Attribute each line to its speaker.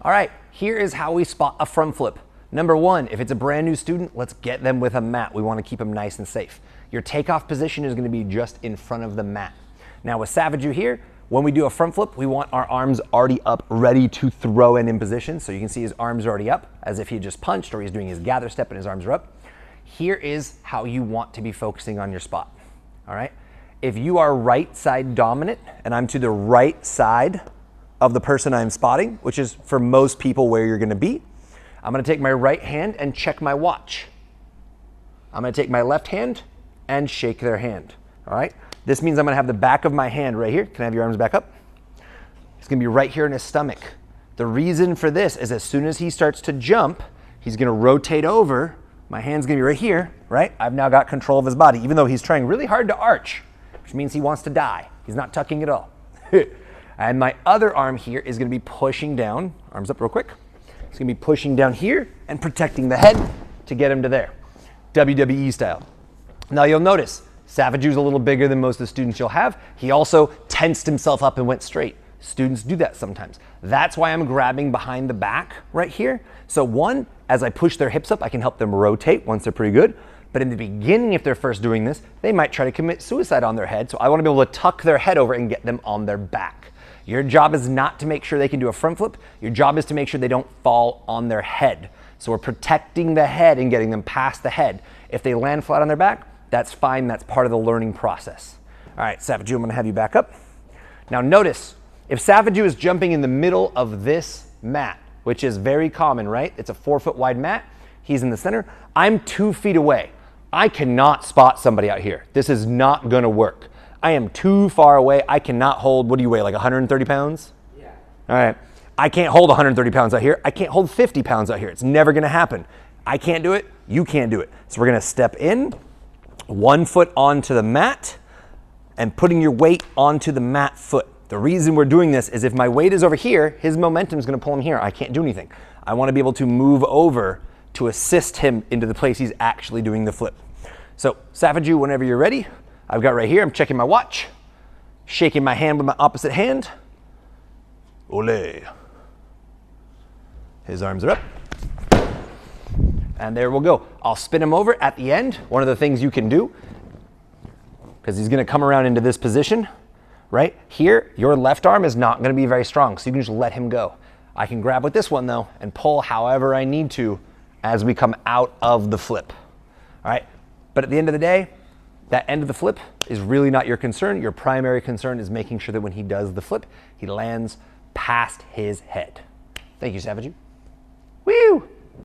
Speaker 1: All right, here is how we spot a front flip. Number one, if it's a brand new student, let's get them with a mat. We want to keep them nice and safe. Your takeoff position is going to be just in front of the mat. Now with Savage here, when we do a front flip, we want our arms already up, ready to throw and in position. So you can see his arms are already up, as if he just punched or he's doing his gather step and his arms are up. Here is how you want to be focusing on your spot, all right? If you are right side dominant and I'm to the right side of the person I'm spotting, which is for most people where you're gonna be, I'm gonna take my right hand and check my watch. I'm gonna take my left hand and shake their hand, all right? This means I'm gonna have the back of my hand right here. Can I have your arms back up? It's gonna be right here in his stomach. The reason for this is as soon as he starts to jump, he's gonna rotate over. My hand's gonna be right here, right? I've now got control of his body, even though he's trying really hard to arch, which means he wants to die. He's not tucking at all. And my other arm here is gonna be pushing down, arms up real quick. It's gonna be pushing down here and protecting the head to get him to there, WWE style. Now you'll notice, Savage's a little bigger than most of the students you'll have. He also tensed himself up and went straight. Students do that sometimes. That's why I'm grabbing behind the back right here. So one, as I push their hips up, I can help them rotate once they're pretty good. But in the beginning, if they're first doing this, they might try to commit suicide on their head. So I want to be able to tuck their head over and get them on their back. Your job is not to make sure they can do a front flip. Your job is to make sure they don't fall on their head. So we're protecting the head and getting them past the head. If they land flat on their back, that's fine. That's part of the learning process. All right, Savage, I'm going to have you back up. Now notice, if Savage is jumping in the middle of this mat, which is very common, right? It's a 4 foot wide mat. He's in the center. I'm 2 feet away. I cannot spot somebody out here. This is not going to work. I am too far away. I cannot hold, what do you weigh, like 130 pounds? Yeah. All right. I can't hold 130 pounds out here. I can't hold 50 pounds out here. It's never going to happen. I can't do it. You can't do it. So we're going to step in, 1 foot onto the mat, and putting your weight onto the mat foot. The reason we're doing this is if my weight is over here, his momentum is going to pull him here. I can't do anything. I want to be able to move over to assist him into the place he's actually doing the flip. So Savage, whenever you're ready, I've got right here, I'm checking my watch, shaking my hand with my opposite hand. Ole. His arms are up. And there we'll go. I'll spin him over at the end. One of the things you can do, because he's going to come around into this position, right? Here, your left arm is not going to be very strong, so you can just let him go. I can grab with this one, though, and pull however I need to as we come out of the flip. All right? But at the end of the day, that end of the flip is really not your concern. Your primary concern is making sure that when he does the flip, he lands past his head. Thank you, Savage. Woo!